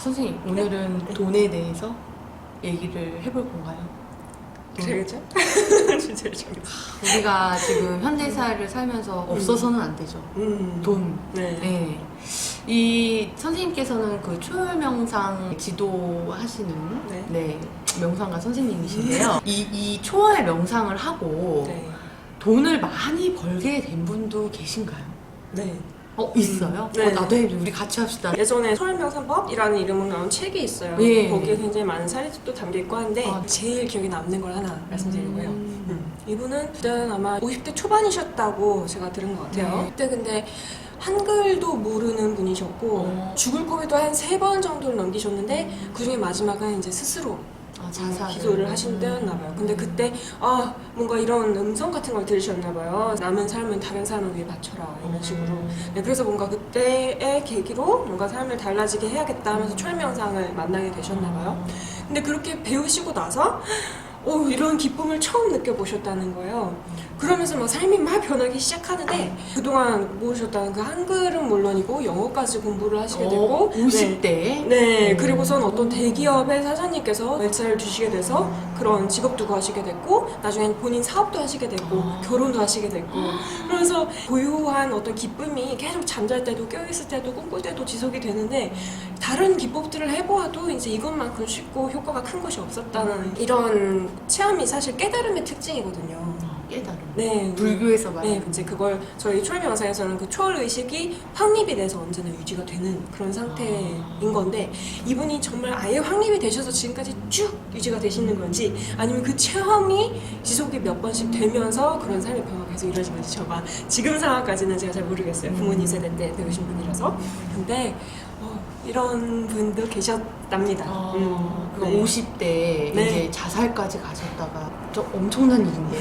선생님, 오늘은 돈에 대해서 얘기를 해볼 건가요? 그래야죠? 진짜 재밌어. 우리가 지금 현대사를 살면서 없어서는 안 되죠. 돈. 네. 네. 이 선생님께서는 그 초월명상 지도하시는 네. 명상가 선생님이신데요. 이 초월 명상을 하고 네. 돈을 많이 벌게 된 분도 계신가요? 네. 있어요? 네. 나도 해. 우리 같이 합시다. 예전에 초월명상법이라는 이름으로 나온 책이 있어요. 예. 거기에 굉장히 많은 사례들도 담겨있고 한데 제일 기억에 남는 걸 하나 말씀드리려고 해요. 이분은 그때 아마 50대 초반이셨다고 제가 들은 것 같아요. 네. 그때 근데 한글도 모르는 분이셨고 죽을 고비도 한 3번 정도를 넘기셨는데 그중에 마지막은 이제 스스로 자살을. 기도를 하신 때였나 봐요. 근데 그때 뭔가 이런 음성 같은 걸 들으셨나 봐요. 남은 삶은 다른 사람을 위해 바쳐라 이런 식으로. 네, 그래서 뭔가 그때의 계기로 뭔가 삶을 달라지게 해야겠다 하면서 초월명상을 만나게 되셨나 봐요. 근데 그렇게 배우시고 나서 이런 기쁨을 처음 느껴보셨다는 거예요. 그러면서 막 삶이 막 변하기 시작하는데 그동안 모르셨다는 그 한글은 물론이고 영어까지 공부를 하시게 되고 50대? 네, 그리고선 어떤 대기업의 사장님께서 일자리를 주시게 돼서 그런 직업도 구하시게 됐고 나중엔 본인 사업도 하시게 됐고 결혼도 하시게 됐고 그러면서 고유한 어떤 기쁨이 계속 잠잘 때도 깨어있을 때도 꿈꿀 때도 지속이 되는데 다른 기법들을 해보아도 이제 이것만큼 쉽고 효과가 큰 것이 없었다는 이런 체험이 사실 깨달음의 특징이거든요. 깨달음. 네. 불교에서 말하는. 네, 이제 그걸 저희 초월명상에서는 그 초월의식이 확립이 돼서 언제나 유지가 되는 그런 상태인 건데 이분이 정말 아예 확립이 되셔서 지금까지 쭉 유지가 되시는 건지 아니면 그 체험이 지속이 몇 번씩 되면서 그런 삶의 변화가 계속 이루어진 건지 저가 지금 상황까지는 제가 잘 모르겠어요. 부모님 세대 때 배우신 분이라서. 근데 이런 분도 계셨답니다. 그 네. 50대 이제 자살까지 가셨다가 좀 엄청난 일인데.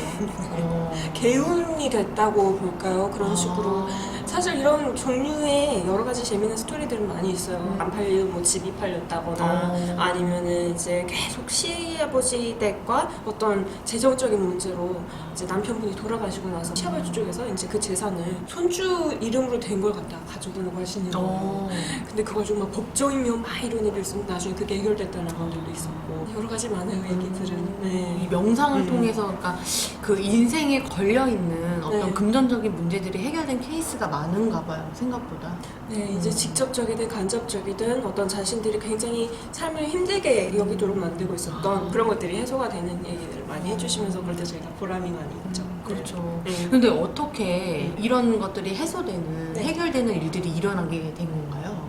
개운이 됐다고 볼까요? 그런 식으로. 사실 이런 종류의 여러 가지 재미있는 스토리들은 많이 있어요. 안 팔리고 뭐 집이 팔렸다거나 아니면은 이제 계속 시아버지 댁과 어떤 재정적인 문제로 이제 남편분이 돌아가시고 나서 시아버지 쪽에서 이제 그 재산을 손주 이름으로 된 걸 갖다가 가져오려고 하시는 거예요. 근데 그걸 좀 막 법정이며 막 이런 일이 있으면 나중에 그게 해결됐다는 분들도 있었고 여러 가지 많은 얘기들은 이 명상을 통해서 그러니까 그 인생에 걸려 있는 어떤 금전적인 문제들이 해결된 케이스가 많은가 봐요. 생각보다. 네, 이제 직접적이든 간접적이든 어떤 자신들이 굉장히 삶을 힘들게 여기도록 만들고 있었던 그런 것들이 해소가 되는 얘기들을 많이 해주시면서 그럴 때 저희가 보람이 많이 있죠. 그렇죠. 네. 근데 어떻게 이런 것들이 해소되는, 네. 해결되는 일들이 일어나게 된 건가요?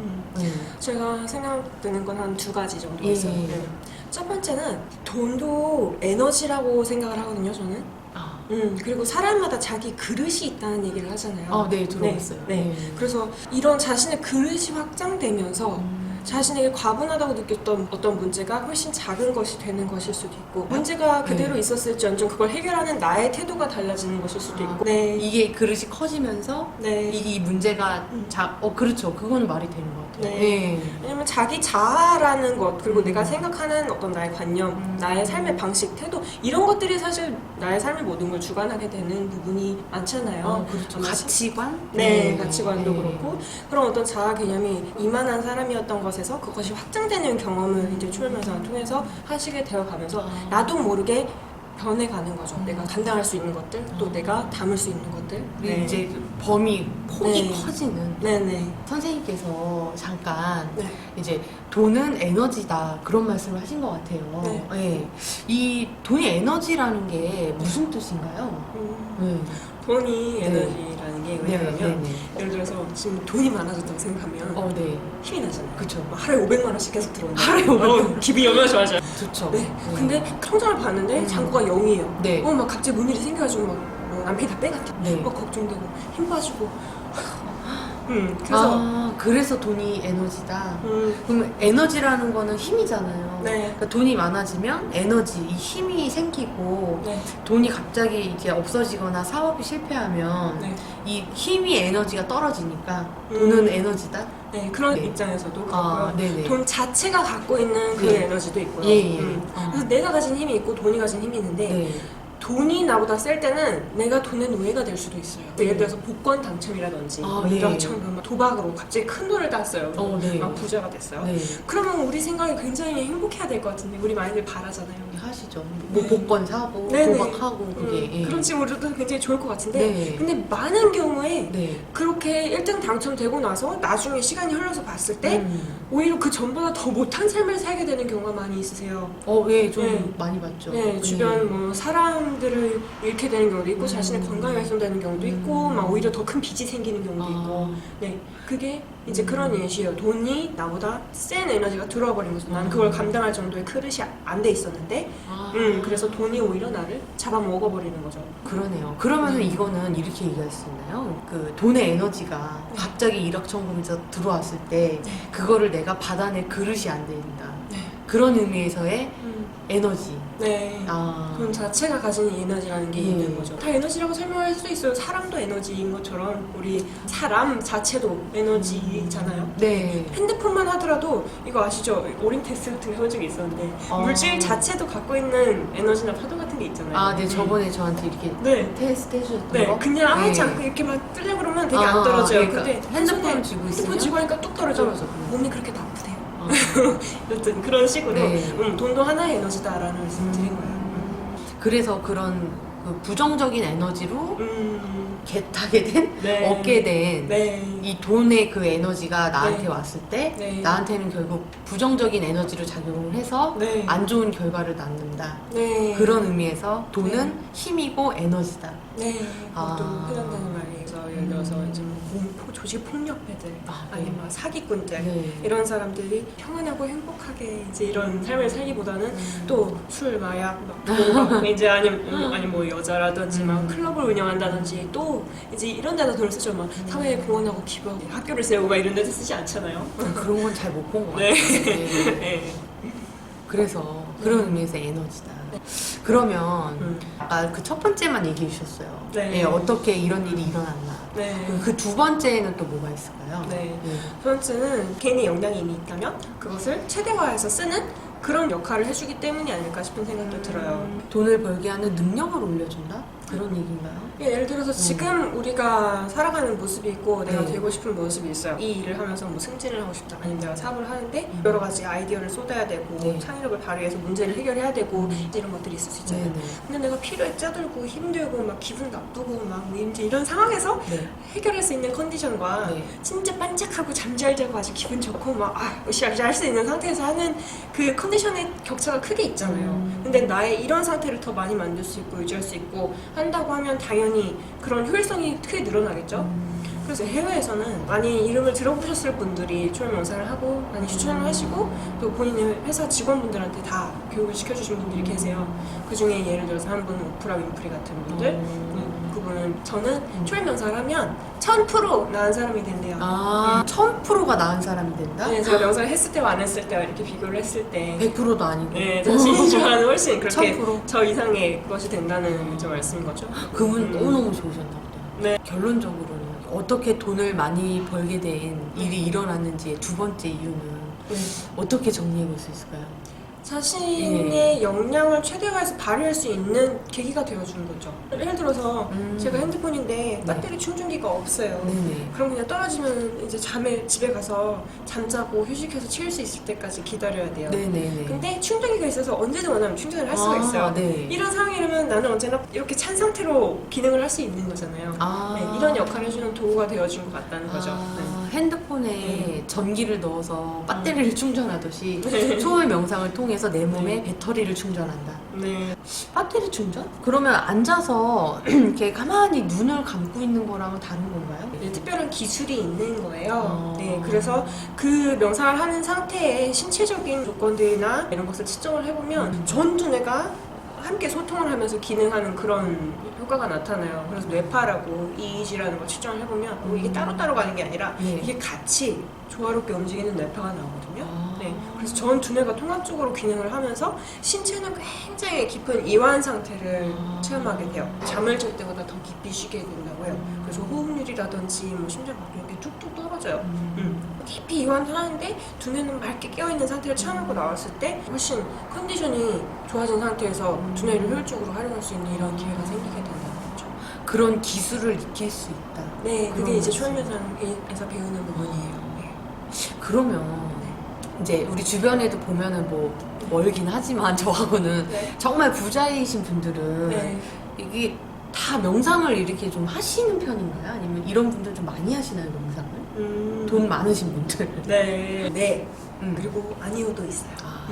제가 생각드는 건 한 2가지 정도 예. 있어요. 첫 번째는 돈도 에너지라고 생각을 하거든요, 저는. 그리고 사람마다 자기 그릇이 있다는 얘기를 하잖아요. 네, 들어봤어요. 네. 그래서 이런 자신의 그릇이 확장되면서 자신에게 과분하다고 느꼈던 어떤 문제가 훨씬 작은 것이 되는 것일 수도 있고 문제가 그대로 있었을지언정 그걸 해결하는 나의 태도가 달라지는 것일 수도 있고 이게 그릇이 커지면서 이 문제가 그렇죠. 그거는 말이 되는 것 같아요. 왜냐면 자기 자아라는 것 그리고 내가 생각하는 어떤 나의 관념 나의 삶의 방식, 태도 이런 것들이 사실 나의 삶의 모든 걸 주관하게 되는 부분이 많잖아요. 그렇죠. 가치관? 가치관도 그렇고 그런 어떤 자아 개념이 이만한 사람이었던 것에서 그것이 확장되는 경험을 이제 초월명상을 통해서 하시게 되어가면서 나도 모르게 변해가는 거죠. 내가 감당할 수 있는 것들, 또 내가 담을 수 있는 것들. 이제 폭이 커지는. 선생님께서 잠깐 이제 돈은 에너지다 그런 말씀을 하신 것 같아요. 이 돈이 에너지라는 게 무슨 뜻인가요? 돈이 에너지라는 게 왜냐면 예를 들어서 지금 돈이 많아졌다고 생각하면 힘이 나잖아요. 그쵸. 하루에 500만 원씩 계속 들어온다. 하루에 500만 원. 기분이 얼마나 좋아져요. 좋죠. 근데 통장을 봤는데 잔고가 0이에요. 막 갑자기 뭔 일이 생겨가지고 막 남편이 다 빼갔대. 막 걱정되고 힘 빠지고. 그래서 돈이 에너지다. 그럼 에너지라는 거는 힘이잖아요. 그러니까 돈이 많아지면 에너지, 이 힘이 생기고 돈이 갑자기 이제 없어지거나 사업이 실패하면 이 힘이 에너지가 떨어지니까 돈은 에너지다. 그런 입장에서도 그렇고요. 돈 자체가 갖고 있는 그 에너지도 있고요. 그래서 내가 가진 힘이 있고 돈이 가진 힘이 있는데 돈이 나보다 셀 때는 내가 돈의 노예가 될 수도 있어요. 예를 들어서 복권 당첨이라든지 뭐 네. 이런 처럼 도박으로 갑자기 큰 돈을 땄어요. 네. 막 부자가 됐어요. 네. 그러면 우리 생각이 굉장히 행복해야 될 것 같은데 우리 많이들 바라잖아요. 하시죠. 뭐 복권 사고 네네. 도박하고 그게. 예. 그런 친구들도 굉장히 좋을 것 같은데 네. 근데 많은 경우에 네. 그렇게 1등 당첨되고 나서 나중에 시간이 흘러서 봤을 때 오히려 그 전보다 더 못한 삶을 살게 되는 경우가 많이 있으세요. 예, 좀 네. 많이 봤죠. 네, 주변 뭐 사람들을 잃게 되는 경우도 있고 자신의 건강이 훼손되는 경우도 있고 막 오히려 더 큰 빚이 생기는 경우도 있고 네, 그게 이제 그런 예시예요. 돈이 나보다 센 에너지가 들어와 버린 거죠. 난 그걸 감당할 정도의 그릇이 안 돼 있었는데 그래서 돈이 오히려 나를 잡아먹어 버리는 거죠. 그러네요. 그러면은 이거는 이렇게 얘기할 수 있나요? 그 돈의 에너지가 갑자기 일확천금에서 들어왔을 때 그거를 내가 받아낼 그릇이 안 된다. 그런 의미에서의 에너지. 네. 돈 자체가 가진 에너지라는 게 있는 거죠. 다 에너지라고 설명할 수도 있어요. 사람도 에너지인 것처럼 우리 사람 자체도 에너지잖아요. 네. 핸드폰만 하더라도 이거 아시죠? 오링 테스트 같은 거 해본 적이 있었는데 물질 자체도 갖고 있는 에너지나 파도 같은 게 있잖아요. 네. 저번에 저한테 이렇게 테스트 해주셨던 거? 그냥 아무렇지 않고 이렇게 막 뜨려고 그러면 되게 안 떨어져요. 그러니까 근데 핸드폰 쥐고 있으면 핸드폰 쥐고 하니까 뚝 떨어져요. 몸이 그렇게 나쁘대요. 여튼 그런 식으로 돈도 하나의 에너지다라는 말씀 드린 거예요. 그래서 그런 그 부정적인 에너지로 타게 된, 얻게 된 이 돈의 그 에너지가 나한테 왔을 때 나한테는 결국 부정적인 에너지로 작용을 해서 안 좋은 결과를 낳는다. 그런 의미에서 돈은 힘이고 에너지다. 그것도 해당되는 말이에요. 예를 들어서 이제 조직 폭력배들 아니면 막 사기꾼들 이런 사람들이 평안하고 행복하게 이제 이런 삶을 살기보다는 또 술, 마약, 도박 이제 아니면 뭐 여자라든지 막 클럽을 운영한다든지 또 이제 이런 데다 돈을 쓰죠. 막 사회에 공헌하고 기부하고 학교를 세우고 막 이런 데서 쓰지 않잖아요. 그런 건 잘 못 본 것 같아요. 그래서 그런 의미에서 에너지다. 그러면 아까 그 첫 번째만 얘기해 주셨어요. 어떻게 이런 일이 일어났나. 그 두 번째는 또 뭐가 있을까요? 두 번째는 개인의 역량이 이미 있다면 그것을 최대화해서 쓰는 그런 역할을 해주기 때문이 아닐까 싶은 생각도 들어요. 돈을 벌게 하는 능력을 올려준다? 그런 얘기인가요? 예를 들어서 지금 우리가 살아가는 모습이 있고 내가 되고 싶은 모습이 있어요. 이 일을 하면서 뭐 승진을 하고 싶다. 아니면 내가 사업을 하는데 여러 가지 아이디어를 쏟아야 되고 창의력을 발휘해서 문제를 해결해야 되고 이런 것들이 있을 수 있잖아요. 근데 내가 필요에 짜들고 힘들고 막 기분 나쁘고 막 이제 이런 상황에서 해결할 수 있는 컨디션과 진짜 반짝하고 잠잘 자고 아주 기분 좋고 막 으쌰으쌰 할 수 있는 상태에서 하는 그 컨디션의 격차가 크게 있잖아요. 근데 나의 이런 상태를 더 많이 만들 수 있고 유지할 수 있고 한다고 하면 당연히 그런 효율성이 크게 늘어나겠죠. 그래서 해외에서는 많이 이름을 들어보셨을 분들이 초월 명상을 하고 많이 추천을 하시고 또 본인의 회사 직원분들한테 다 교육을 시켜주신 분들이 계세요. 그 중에 예를 들어서 한 분은 오프라 윈프리 같은 분들 그분은 저는 초월 명상을 하면 1000% 나은 사람이 된대요. 1000%가 나은 사람이 된다? 네, 제가 명상을 했을 때와 안 했을 때와 이렇게 비교를 했을 때 100%도 아니고 자신이 좋아하는 훨씬 그렇게 1000%? 저 이상의 것이 된다는 좀 말씀인 거죠. 그분 너무너무 좋으셨나 보다. 결론적으로는 어떻게 돈을 많이 벌게 된 일이 일어났는지의 두 번째 이유는 어떻게 정리해 볼 수 있을까요? 자신의 역량을 최대화해서 발휘할 수 있는 계기가 되어주는 거죠. 예를 들어서 제가 핸드폰인데 배터리 충전기가 없어요. 그럼 그냥 떨어지면 이제 집에 가서 잠자고 휴식해서 치울 수 있을 때까지 기다려야 돼요. 근데 충전기가 있어서 언제든 원하면 충전을 할 수가 있어요. 이런 상황이라면 나는 언제나 이렇게 찬 상태로 기능을 할 수 있는 거잖아요. 이런 역할을 해주는 도구가 되어준 것 같다는 거죠. 핸드폰에 전기를 넣어서 배터리를 충전하듯이 초월 명상을 통해서 내 몸에 배터리를 충전한다. 배터리 충전? 그러면 앉아서 이렇게 가만히 눈을 감고 있는 거랑은 다른 건가요? 특별한 기술이 있는 거예요. 그래서 그 명상을 하는 상태의 신체적인 조건들이나 이런 것을 측정을 해보면 전 두뇌가 함께 소통을 하면서 기능하는 그런 효과가 나타나요. 그래서 뇌파라고 EEG라는 걸 측정을 해보면 이게 따로따로 가는 게 아니라 이게 같이 조화롭게 움직이는 뇌파가 나오거든요. 그래서 전 두뇌가 통합적으로 기능을 하면서 신체는 굉장히 깊은 이완 상태를 체험하게 돼요. 잠을 잘 때보다 더 깊이 쉬게 된다고 해요. 그래서 호흡률이라든지 뭐 심장박동 이렇게 툭툭 떨어져요. 깊이 이완하는데 두뇌는 맑게 깨어있는 상태를 체험하고 나왔을 때 훨씬 컨디션이 좋아진 상태에서 두뇌를 효율적으로 활용할 수 있는 이런 기회가 생기게 된다는 거죠. 그런 기술을 익힐 수 있다. 네, 그게 이제 거지. 초현명상에서 배우는 부분이에요. 네. 그러면 이제 우리 주변에도 보면은 뭐 멀긴 하지만 저하고는 네. 정말 부자이신 분들은 네. 이게 다 명상을 이렇게 좀 하시는 편인가요? 아니면 이런 분들 좀 많이 하시나요, 명상을? 돈 많으신 분들? 네. 네. 음. 그리고 아니오도 있어요. 아,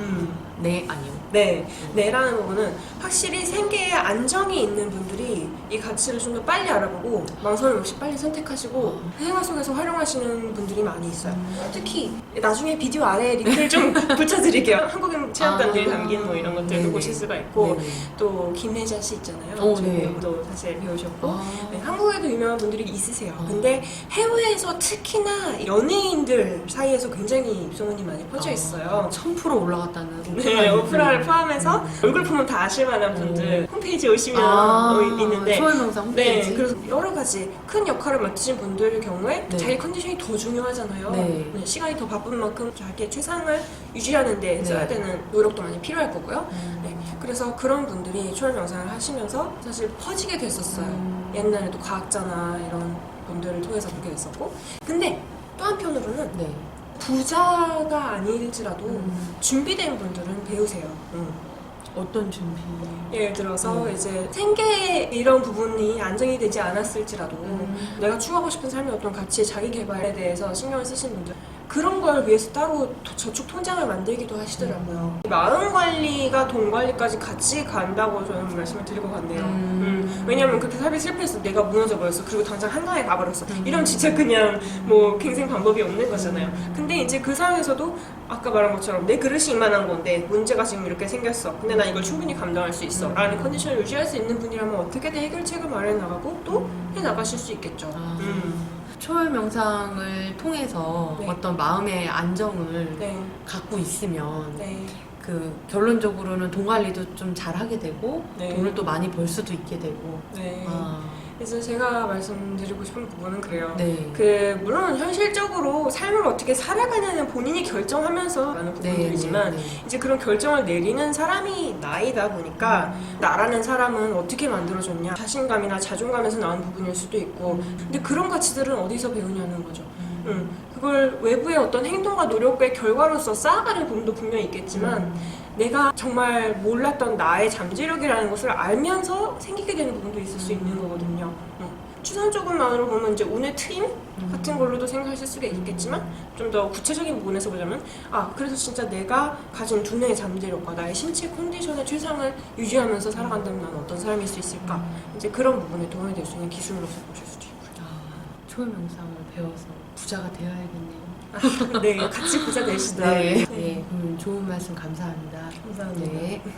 네, 아니요. 네. 네라는 부분은 확실히 생계에 안정이 있는 분들이 이 가치를 좀 더 빨리 알아보고 망설임 없이 빨리 선택하시고 생활 속에서 활용하시는 분들이 많이 있어요. 특히 나중에 비디오 아래에 링크를 좀 붙여드릴게요. 한국인 체험단들이 담긴 뭐 이런 것들도 네네. 보실 수가 있고 네네. 또 김혜자 씨 있잖아요. 네. 저도 사실 배우셨고 아. 네, 한국에도 유명한 분들이 있으세요. 아. 근데 해외에서 특히나 연예인들 사이에서 굉장히 입소문이 많이 퍼져 있어요. 1000% 올라갔다는 네, 오프라를 포함해서 얼굴 보면 다 아실 만한 분들 홈페이지에 오시면 있는데 초현명상 홈페이지. 네, 그래서 여러 가지 큰 역할을 맡으신 분들의 경우에 네. 자기 컨디션이 더 중요하잖아요. 네. 네, 시간이 더 바쁜 만큼 자기의 최상을 유지하는 데 네. 써야 되는 노력도 많이 필요할 거고요. 네, 그래서 그런 분들이 초월 명상을 하시면서 사실 퍼지게 됐었어요. 옛날에도 과학자나 이런 분들을 통해서 그렇게 됐었고, 근데 또 한편으로는 네. 부자가 아닐지라도 준비된 분들은 배우세요. 어떤 준비? 예를 들어서 이제 생계 이런 부분이 안정이 되지 않았을지라도 내가 추구하고 싶은 삶의 어떤 가치의 자기 개발에 대해서 신경을 쓰신 분들 그런 걸 위해서 따로 저축 통장을 만들기도 하시더라고요. 마음 관리가 돈 관리까지 같이 간다고 저는 말씀을 드리고 갔네요. 왜냐면 그렇게 삶이 실패했어. 내가 무너져 버렸어. 그리고 당장 한강에 가버렸어. 이러면 진짜 그냥 뭐 갱생 방법이 없는 거잖아요. 근데 이제 그 상황에서도 아까 말한 것처럼 내 그릇이 이만한 건데 문제가 지금 이렇게 생겼어. 근데 난 이걸 충분히 감당할 수 있어. 라는 컨디션을 유지할 수 있는 분이라면 어떻게든 해결책을 마련해 나가고 또 해나가실 수 있겠죠. 초월 명상을 통해서 네. 어떤 마음의 안정을 네. 갖고 있으면 네. 그 결론적으로는 돈 관리도 좀 잘하게 되고 네. 돈을 또 많이 벌 수도 있게 되고. 네. 아, 그래서 제가 말씀드리고 싶은 부분은 그래요. 네. 물론 현실적으로 삶을 어떻게 살아가냐는 본인이 결정하면서 하는 부분들이지만 네. 이제 그런 결정을 내리는 사람이 나이다 보니까 나라는 사람은 어떻게 만들어졌냐 자신감이나 자존감에서 나온 부분일 수도 있고 근데 그런 가치들은 어디서 배우냐는 거죠. 그걸 외부의 어떤 행동과 노력의 결과로서 쌓아가는 부분도 분명히 있겠지만 내가 정말 몰랐던 나의 잠재력이라는 것을 알면서 생기게 되는 부분도 있을 수 있는 거거든요. 추상적으로 보면 이제 운의 트임 같은 걸로도 생각하실 수가 있겠지만 좀 더 구체적인 부분에서 보자면 그래서 진짜 내가 가진 두뇌의 잠재력과 나의 신체 컨디션의 최상을 유지하면서 살아간다면 난 어떤 삶일 수 있을까 이제 그런 부분에 도움이 될 수 있는 기술로서 보실 수도 있고요. 초월 명상을 배워서 부자가 되어야겠네요. 네, 같이 부자 되시다. 네. 네. 좋은 말씀 감사합니다. 감사합니다. 네.